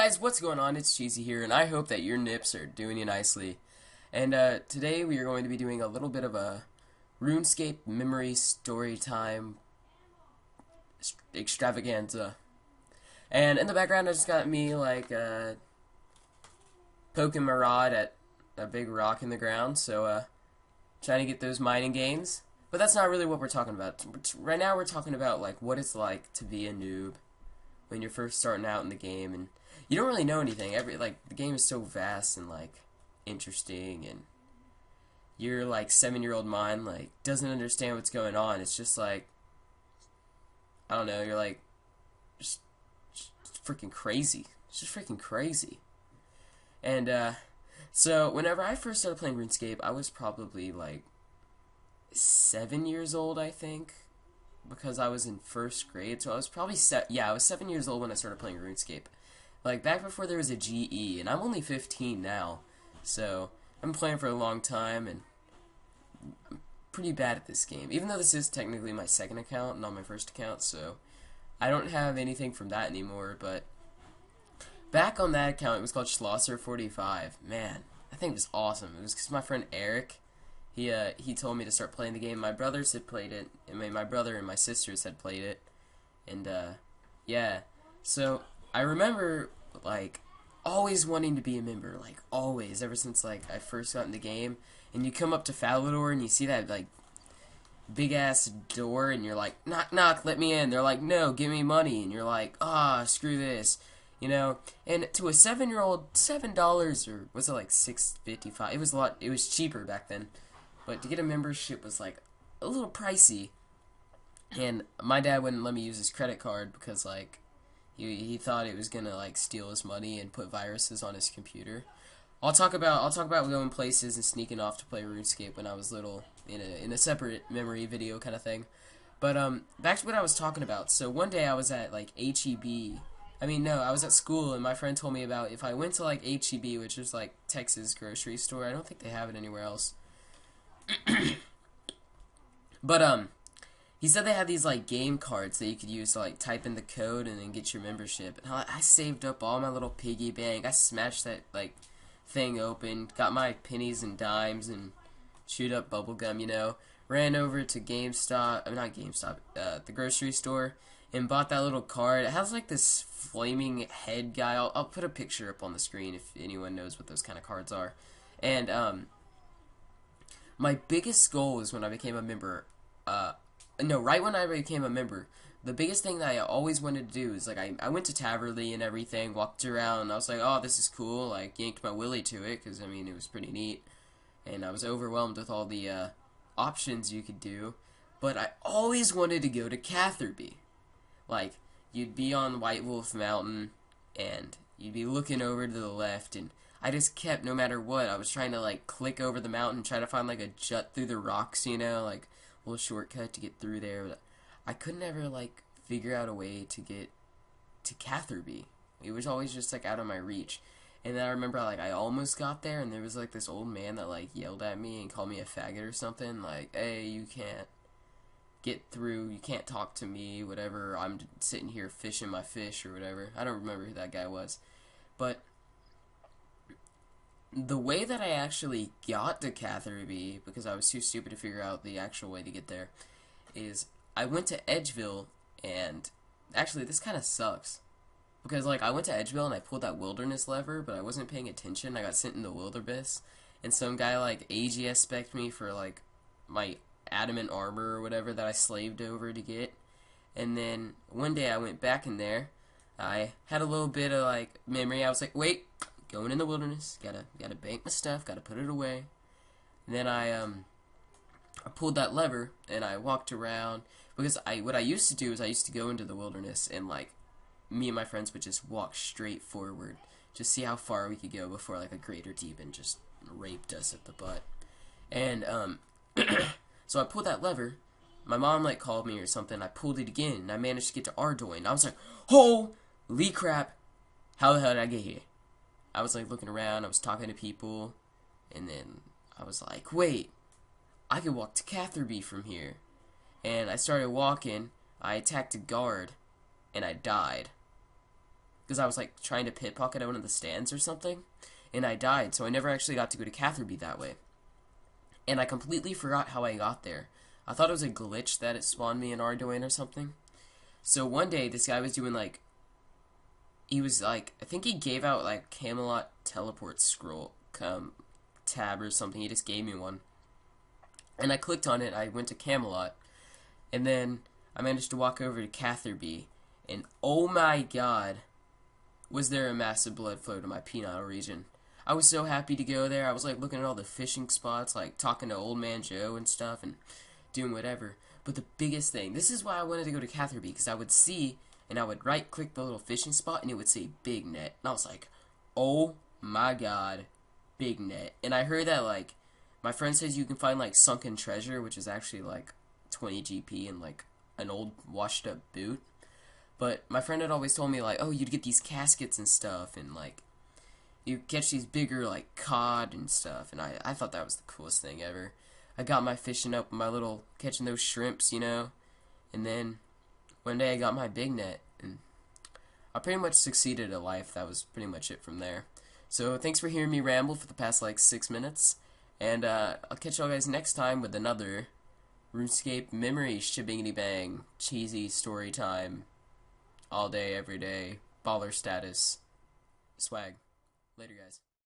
guys, what's going on? It's Cheesy here, and I hope that your nips are doing you nicely. And today we are going to be doing a little bit of a RuneScape memory story time extravaganza. And in the background, I just got me poking my rod at a big rock in the ground, so trying to get those mining gains. But that's not really what we're talking about. Right now, we're talking about what it's like to be a noob when you're first starting out in the game, and you don't really know anything. The game is so vast and interesting, and your 7-year-old mind doesn't understand what's going on. It's just I don't know. You're just freaking crazy. It's just freaking crazy. And so whenever I first started playing RuneScape, I was probably 7 years old, I think, because I was in first grade. So I was probably I was 7 years old when I started playing RuneScape. Back before there was a GE, and I'm only 15 now, so I'm playing for a long time, and I'm pretty bad at this game. Even though this is technically my second account, not my first account, so I don't have anything from that anymore, but back on that account, it was called Schlosser45. Man, I think it was awesome. It was because my friend Eric, he told me to start playing the game. My brothers had played it. My brother and my sisters had played it, and yeah. So I remember always wanting to be a member, always, ever since I first got in the game. And you come up to Falador and you see that big ass door, and you're like, knock knock, let me in. They're like, no, give me money, and you're like, screw this. And to a 7-year-old, $7, or was it $6.55? It was a lot. It was cheaper back then, but to get a membership was a little pricey. And my dad wouldn't let me use his credit card because he thought it was gonna steal his money and put viruses on his computer. I'll talk about going places and sneaking off to play RuneScape when I was little in a separate memory video kind of thing. But back to what I was talking about. So one day I was at HEB. I was at school, and my friend told me about if I went to HEB, which is Texas grocery store. I don't think they have it anywhere else. But he said they had these game cards that you could use to type in the code and then get your membership. And I saved up all my little piggy bank. I smashed that thing open, got my pennies and dimes and chewed up bubblegum, ran over to not GameStop, the grocery store, and bought that little card. It has this flaming head guy. I'll put a picture up on the screen if anyone knows what those kind of cards are. And my biggest goal was when I became a member, right when I became a member, the biggest thing that I always wanted to do is I went to Taverly and everything, walked around, and I was like, oh, this is cool. Yanked my willy to it because it was pretty neat, and I was overwhelmed with all the options you could do. But I always wanted to go to Catherby. You'd be on White Wolf Mountain, and you'd be looking over to the left, and I just kept, no matter what, I was trying to click over the mountain, try to find a jut through the rocks, a little shortcut to get through there. But I couldn't ever figure out a way to get to Catherby. It was always just out of my reach. And then I remember I almost got there, and there was this old man that yelled at me and called me a faggot or something. Hey, you can't get through, you can't talk to me, whatever. I'm sitting here fishing my fish or whatever. I don't remember who that guy was. But the way that I actually got to Catherby, because I was too stupid to figure out the actual way to get there, is I went to Edgeville, and actually this kind of sucks, because I went to Edgeville and I pulled that wilderness lever, but I wasn't paying attention. I got sent in the wilderness, and some guy AGS spec'd me for my adamant armor or whatever that I slaved over to get. And then one day I went back in there. I had a little bit of memory. I was like, wait, going in the wilderness, gotta bank my stuff, gotta put it away. And then I pulled that lever and I walked around, because what I used to do is I used to go into the wilderness and me and my friends would just walk straight forward, just see how far we could go before a greater demon just raped us at the butt. And so I pulled that lever. My mom called me or something. I pulled it again and I managed to get to Ardoin. I was like, holy crap, how the hell did I get here? I was looking around, I was talking to people, and then I was like, wait, I could walk to Catherby from here. And I started walking, I attacked a guard, and I died. because I was like trying to pickpocket one of the stands or something, and I died. So I never actually got to go to Catherby that way, and I completely forgot how I got there. I thought it was a glitch that it spawned me in Arduin or something. So one day this guy was doing like, he was like, I think he gave out like Camelot teleport scroll tab or something. He just gave me one, and I clicked on it. I went to Camelot, and then I managed to walk over to Catherby, and oh my god, was there a massive blood flow to my penile region. I was so happy to go there. I was like looking at all the fishing spots, like talking to Old Man Joe and stuff, and doing whatever. But the biggest thing, this is why I wanted to go to Catherby, because I would see, and I would right click the little fishing spot, and it would say Big Net. And I was like, oh my god, Big Net. And I heard that, like, my friend says you can find, like, sunken treasure, which is actually, like, 20 GP and, like, an old washed up boot. But my friend had always told me, like, oh, you'd get these caskets and stuff, and, like, you catch these bigger, like, cod and stuff. And I thought that was the coolest thing ever. I got my fishing up, my little, catching those shrimps, you know. And then one day I got my Big Net, and I pretty much succeeded at life. That was pretty much it from there. So thanks for hearing me ramble for the past, like, 6 minutes. And I'll catch y'all guys next time with another RuneScape memory shibbingity bang, cheesy story time, all day, every day, baller status, swag. Later, guys.